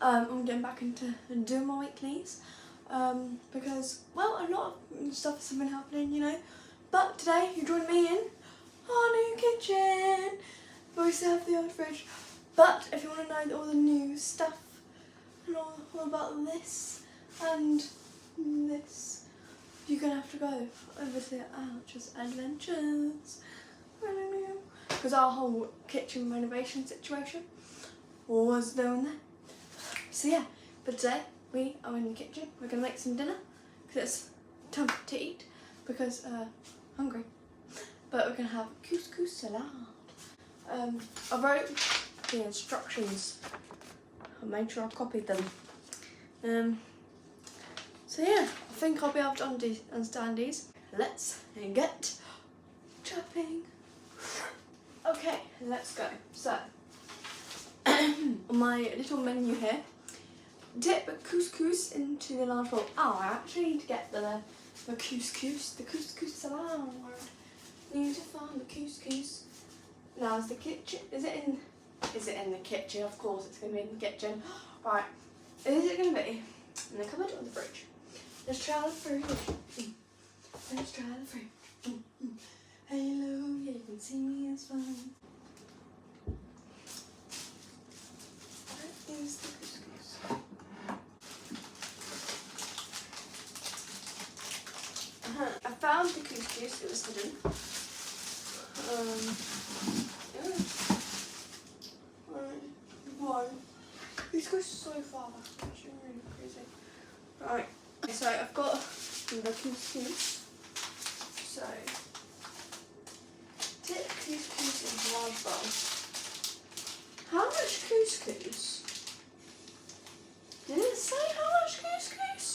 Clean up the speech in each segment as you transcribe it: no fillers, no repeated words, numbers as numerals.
I'm getting back into doing my weeklies because, well, a lot of stuff has been happening, you know. But today you join me in our new kitchen. We still have the old fridge. But if you want to know all the new stuff and all about this and this, you're going to have to go over to HLHS Adventures. Because our whole kitchen renovation situation was down there. So yeah, but today we are in the kitchen. We're going to make some dinner because it's time to eat because hungry. But we're going to have couscous salad. I wrote the instructions. I made sure I copied them. So yeah, I think I'll be able to understand these. Let's get chopping. Okay, let's go. So, on my little menu here, dip couscous into the large bowl. Oh, I actually need to get the couscous salad. Need to find the couscous. Now, is the kitchen? Is it in the kitchen? Of course, it's going to be in the kitchen. Right. Is it going to be in the cupboard or the fridge? Let's try the fridge. Let's try the fridge. Hello, yeah, you can see me as well. Where is the couscous? I found the couscous. It was hidden. Whoa. Couscous is so far back. It's actually really crazy. Right. So I've got the couscous. So dip couscous into a large bowl. How much couscous? Did it say how much couscous?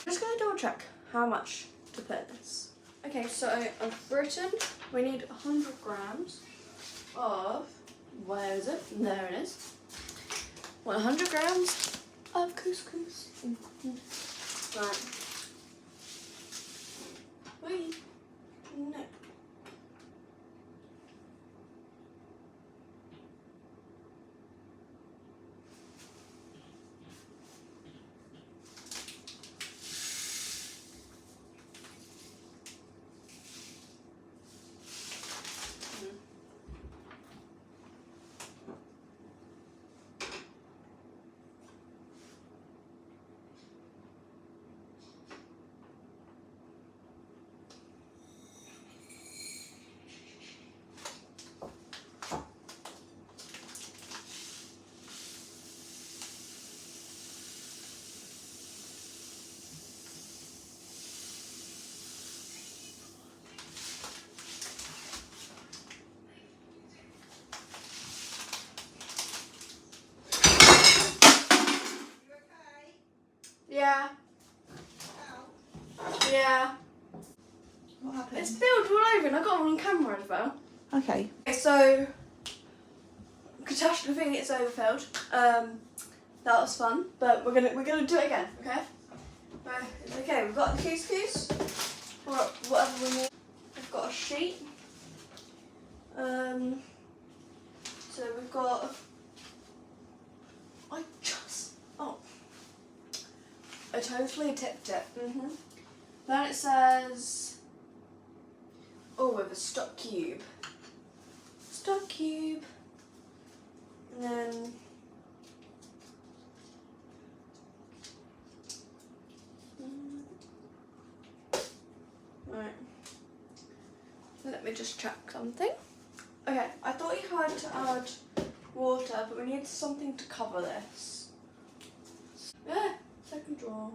I'm just going to double check how much to put in this. Okay, so I've written we need 100 grams of, where is it? There it is. 100 grams of couscous. Right. Wait. No. Yeah. Yeah. What happened? It's spilled all over and I got it on camera as well. Okay. So, catastrophe, it's overfilled. That was fun, but we're gonna do it again, okay? Right, okay, we've got the couscous, or whatever we need. We've got a sheet. So we've got. I totally tipped it. Then it says, with a stock cube. Stock cube. And then right. Let me just check something. Okay, I thought you had to add water, but we need something to cover this. Yeah. Second drawer.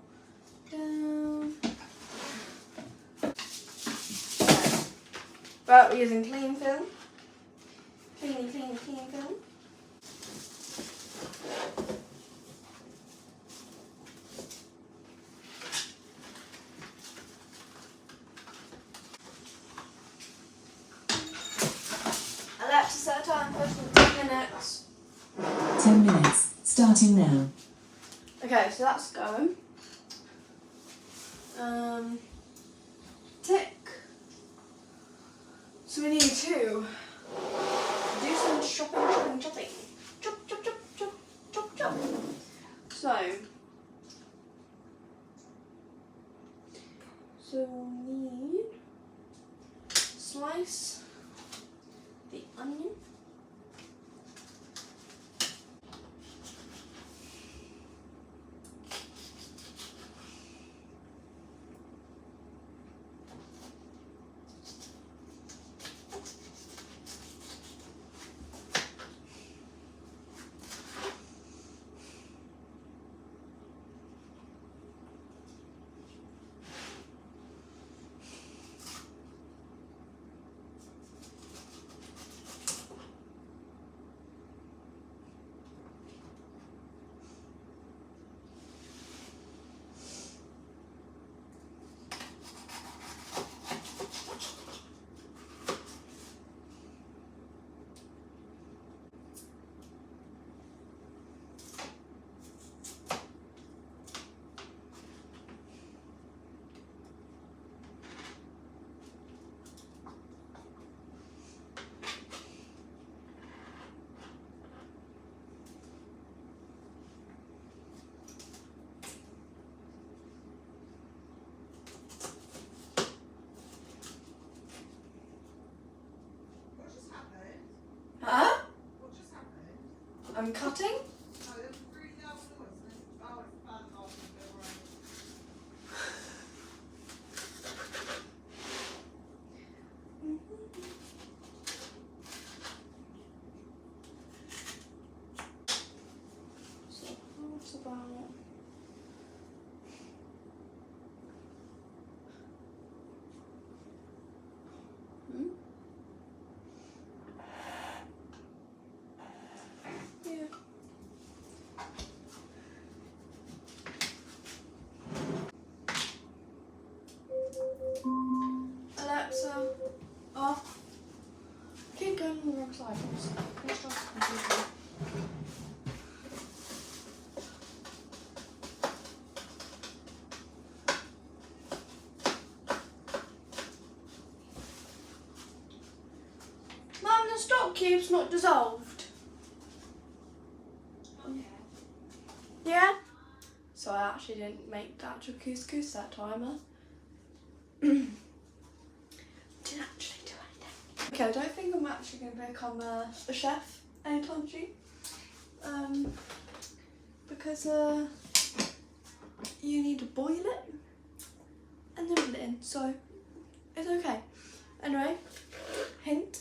Down. Right, we're using clean film. Clean film. I like to set a time for 10 minutes. 10 minutes, starting now. Okay, so that's going. Tick. So we need to do some chopping. Chop. So we'll need slice the onion. What just happened? Huh? What just happened? I'm cutting. Oh, there was a really loud noise. And then, oh, it's a fan off. Don't worry. So that's about. Yeah. Alexa, off. Keep going on the wrong side. Let's start the computer. Mum, the stock cube's not dissolved. Yeah? So I actually didn't make the actual couscous that time. Didn't actually do anything. Okay, I don't think I'm actually going to become a chef anytime soon. Because you need to boil it and then put it in, so it's okay. Anyway, hint.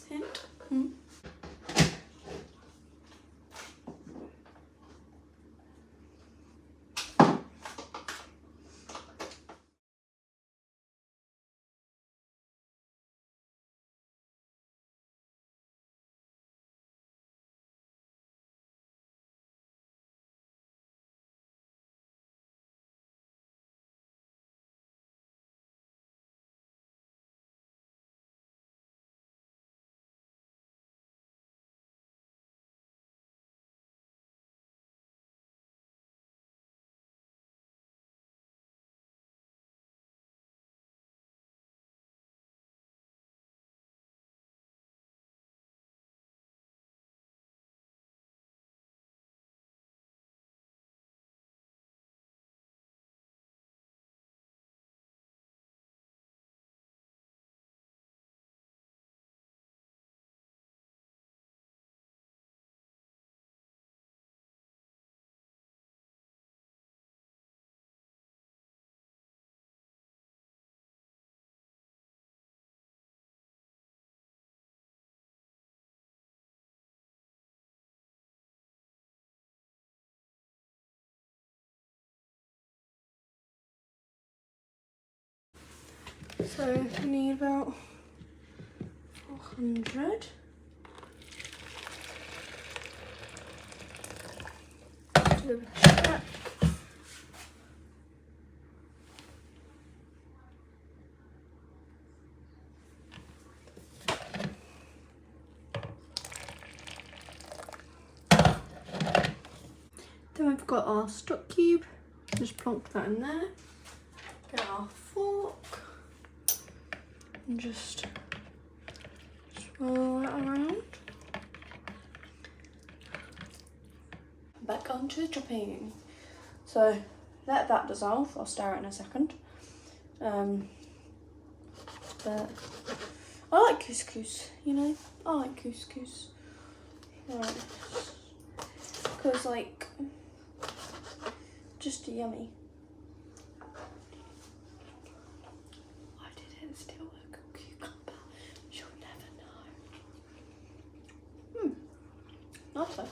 So we need about 400. Do a check. Then we've got our stock cube. Just plonk that in there. Get our fork and just swirl that around. Back onto the chopping. So let that dissolve. I'll stir it in a second. But I like couscous, you know. I like couscous. Right. Because, like, just yummy. Why did it still work on cucumber? You'll never know. Nice though.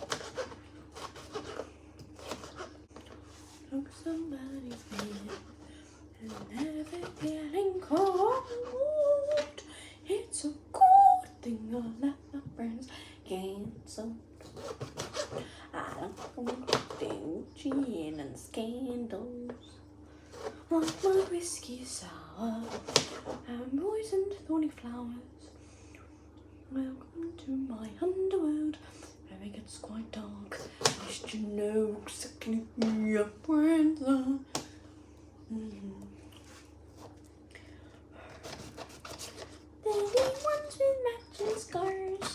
Look, somebody's feeling and never getting cold. It's a good thing I left my friends cancelled. I don't want to gin and scandals. Like my whiskey sour and poisoned thorny flowers. Welcome to my underworld where it gets quite dark. At least you know exactly who your friends are. They're the ones with matching scars.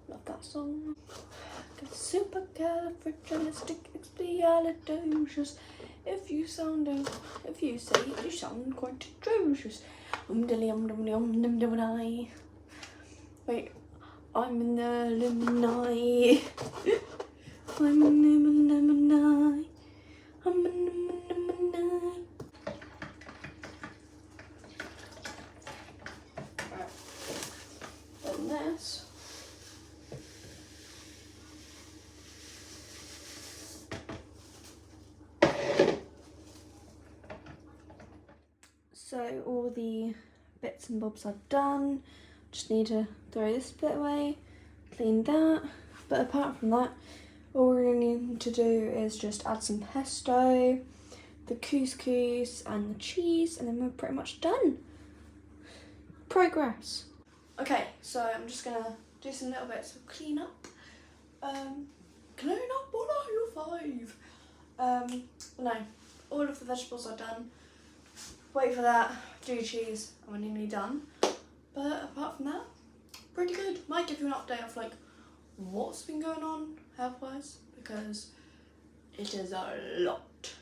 Love that song. Supercalifragilisticexpialidocious. If you say it, you sound quite atrocious. Wait, I'm in the limini. I'm in the limini. I'm in the limini. Right. Then this. So all the bits and bobs are done. Just need to throw this bit away, clean that. But apart from that, all we really need to do is just add some pesto, the couscous and the cheese, and then we're pretty much done. Progress. Okay, so I'm just gonna do some little bits of clean up. Clean up on aisle 5. No, all of the vegetables are done. Wait for that, do cheese, and we're nearly done. But apart from that, pretty good. Might give you an update of like what's been going on health-wise, because it is a lot.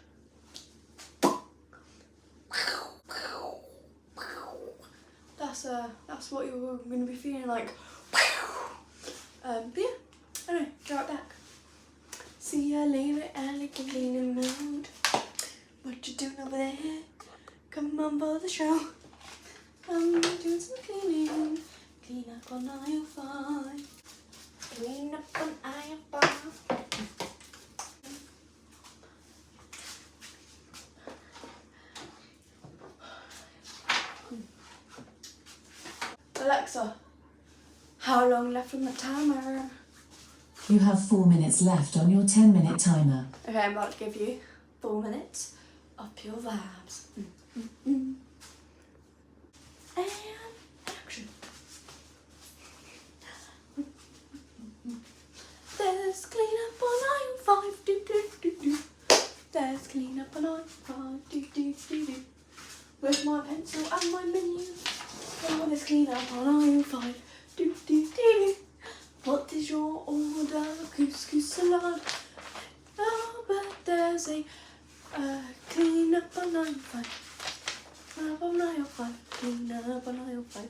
That's what you're going to be feeling like. But yeah, anyway, go right back. See ya later, elegant cleaning mode. What you doing over there? Come on for the show. I'm doing some cleaning. Clean up on aisle 5. Clean up on aisle 5. Alexa, how long left on the timer? You have 4 minutes left on your 10-minute timer. Okay, I'm about to give you 4 minutes of pure vibes. And action. There's clean up on aisle 5. Do, do, do, do. There's clean up on aisle 5. Do, do, do, do. With my pencil and my menu. Oh, there's clean up on aisle 5. Do, do, do, do. What is your order? Couscous salad. Oh, but there's a clean up on aisle 5. Up on aisle 5. Clean up on aisle 5.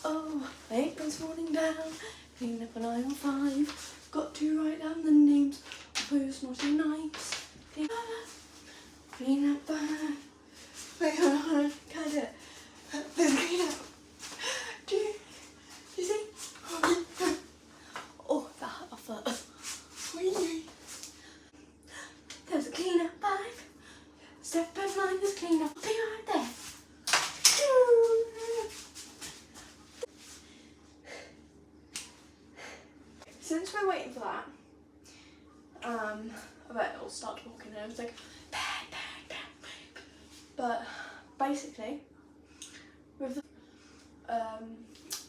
Oh, my apron's falling down. Clean up on aisle 5. Got to write down the names of who's naughty nice. Clean up. Wait, hold on. Can't do it. There's clean up. Do you see? Oh, that hurt my foot. There's a clean up 5. Step in line, there's clean up. Be right there. Since we're waiting for that, I bet it'll start talking and it's like, bang, bang, bang, bang. But basically, we've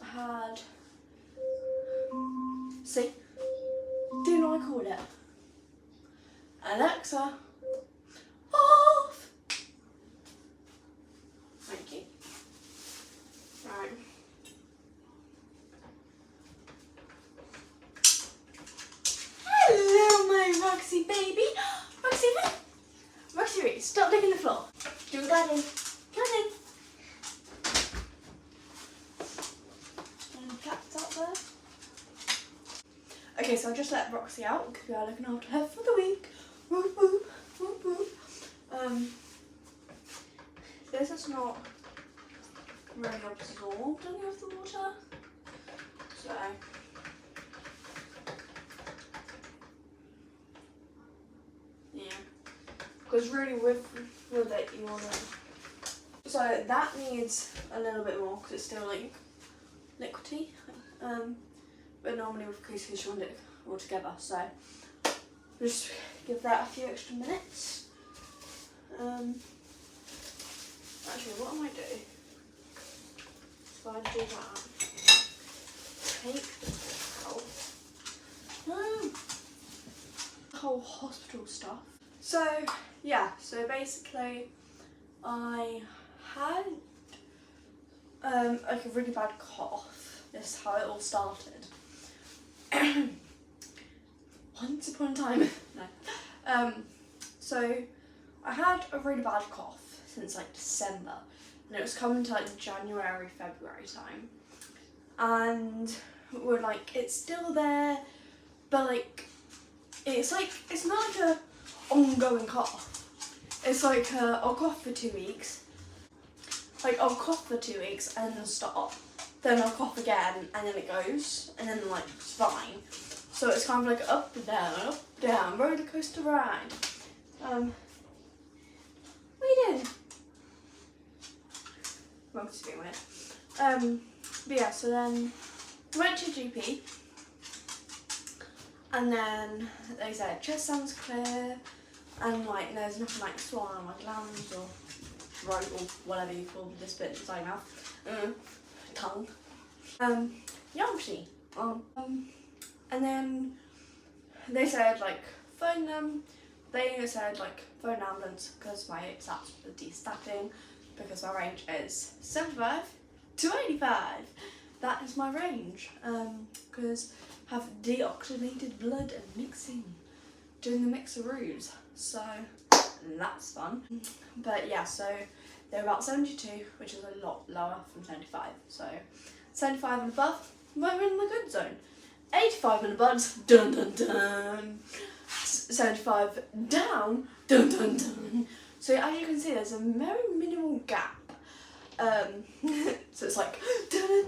had, see, do you know what I call it? Alexa, off. Thank you. Right. Roxy, baby. Roxy, look. Roxy, Reed, stop licking the floor. Do a gliding. Gliding. And cats out there. Okay, so I just let Roxy out because we are looking after her for the week. Whoop, whoop, whoop, whoop. This is not really absorbed any of the water, so yeah, because really with it you want to, so that needs a little bit more because it's still like liquidy, but normally with couscous you want it all together, so just give that a few extra minutes. Actually, what I might do, so I do that, take the whole hospital stuff. So yeah, so basically I had like a really bad cough. This is how it all started. Once upon a time, no. So I had a really bad cough since like December, and it was coming to like January, February time, and we're like, it's still there, but like it's not like a ongoing cough. It's like I'll cough for 2 weeks, like I'll cough for 2 weeks and then stop, then I'll cough again and then it goes, and then like it's fine. So it's kind of like up and down, roller coaster ride. What are you doing? Well, just being weird. But yeah, so then we went to GP, and then they said chest sounds clear, and like there's nothing like swollen on my glands or throat or whatever you call this bit inside your mouth, tongue. Yeah, obviously. And then they said like phone them. They said like phone an ambulance because my stats were destatting, because my range is 75 to 85. That is my range. Because I have deoxygenated blood and mixing, doing the mixeroos. So that's fun. But yeah, so they're about 72, which is a lot lower from 75. So 75 and above, we're in the good zone. 85 and above, dun dun dun. 75 down, dun dun dun. So as you can see, there's a very minimal gap. So it's like dun dun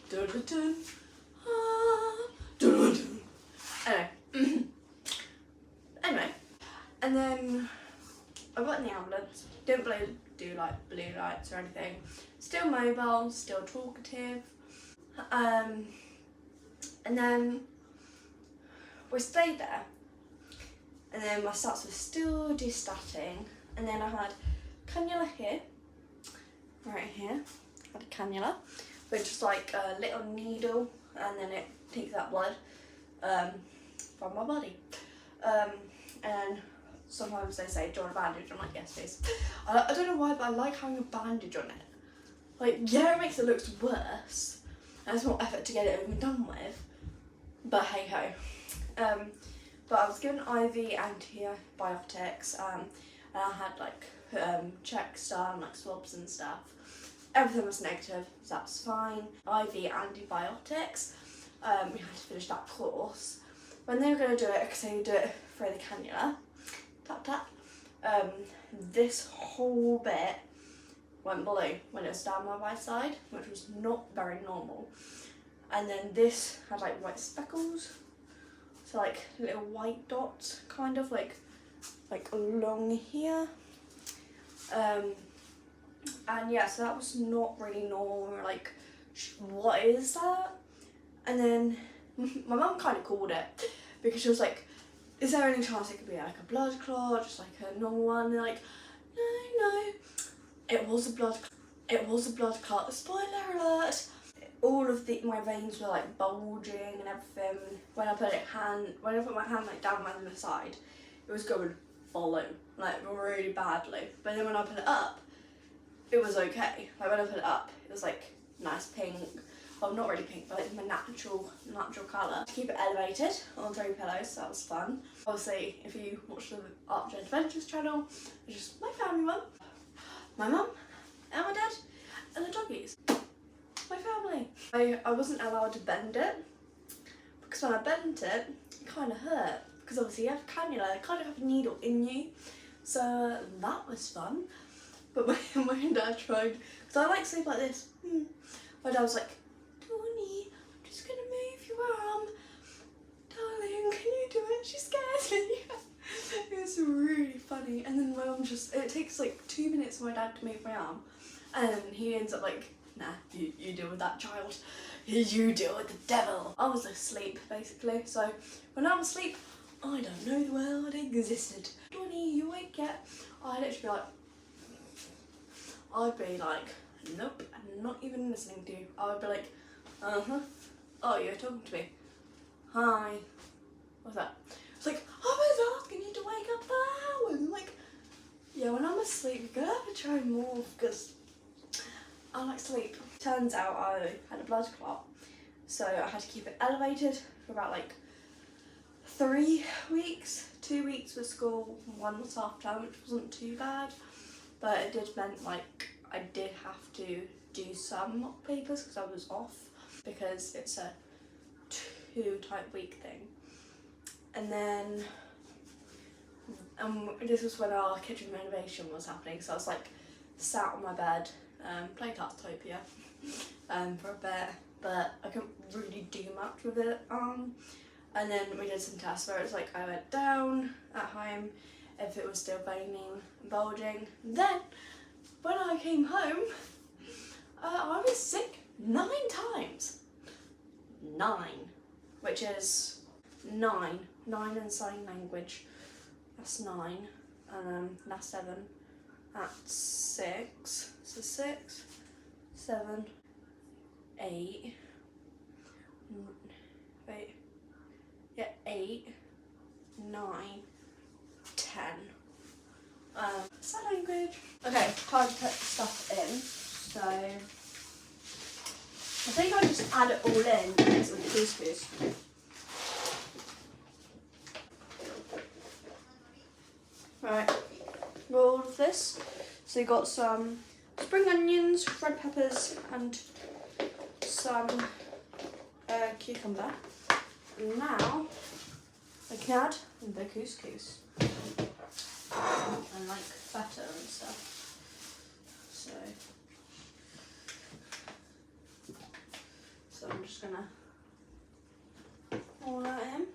dun dun dun dun dun dun. Anyway, and then I got in the ambulance. Didn't do like blue lights or anything. Still mobile, still talkative. And then we stayed there, and then my stats were still destatting, and then I had cannula here, right here, I had a cannula, which is like a little needle, and then it takes that blood from my body. And sometimes they say, do you want a bandage? I'm like, yes please. I don't know why, but I like having a bandage on it. Like, yeah, it makes it look worse, and it's more effort to get it over and done with. But hey ho. But I was given IV antibiotics, and I had like checks done, like swabs and stuff. Everything was negative, so that's fine. IV antibiotics. We had to finish that course. When they were going to do it, because they would do it through the cannula, tap tap, this whole bit went blue when it was down my right side, which was not very normal. And then this had like white speckles, so like little white dots, kind of like along here. And yeah, so that was not really normal. We were like, what is that? And then my mum kind of called it, because she was like, is there any chance it could be like a blood clot, just like a normal one? And they're like, no, it was a blood clot. Spoiler alert. All of my veins were like bulging and everything. When I put my hand like down my side, it was going blue, like really badly. But then when I put it up, it was okay. Like when I put it up, it was like nice pink. well, not really pink, but like my natural colour. To keep it elevated on 3 pillows, so that was fun. Obviously, if you watch the Archer Adventures channel, it's just my family one. My mum and my dad and the doggies. My family. I wasn't allowed to bend it because when I bent it, it kind of hurt. Because obviously you have cannula, you kind of have a needle in you. So that was fun. But my dad tried, because I like sleep like this. My dad was like, Tony, I'm just going to move your arm. Darling, can you do it? She scares me. It was really funny. And then my mum just, it takes like 2 minutes for my dad to move my arm. And then he ends up like, nah, you deal with that child. You deal with the devil. I was asleep basically. So when I'm asleep, I don't know the world existed. Tony, you awake yet? I'd be like, nope, I'm not even listening to you. I would be like, oh, you're talking to me. Hi. What's that? It's like, I was asking you to wake up for hours. I'm like, yeah, when I'm asleep, you're gonna have to try more because I like sleep. Turns out I had a blood clot, so I had to keep it elevated for about like 3 weeks. 2 weeks with school, 1 was half term, which wasn't too bad, but it did meant like I did have to do some mock papers because I was off because it's a 2-type week thing. And then this was when our kitchen renovation was happening, so I was like sat on my bed playing Tartopia for a bit, but I couldn't really do much with it. And then we did some tests where it's like I went down at home if it was still veining and bulging. Then when I came home, I was sick 9 times. 9, which is 9 in sign language. That's 9, and that's 7. That's 6. So 6, 7, 8. Wait. Yeah, 8, 9, 10. Sign language. Okay, time to put stuff in. So I think I just add it all in and mix it with the couscous. Right, roll all of this. So you got some spring onions, red peppers, and some cucumber. And now I can add the couscous and like butter and stuff. So I'm just gonna pour that in.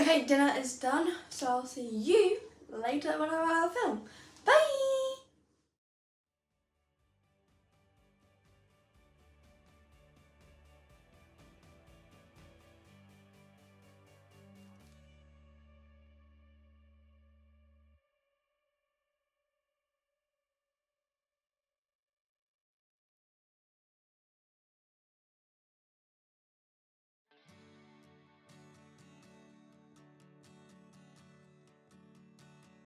Okay, dinner is done, so I'll see you later when I film.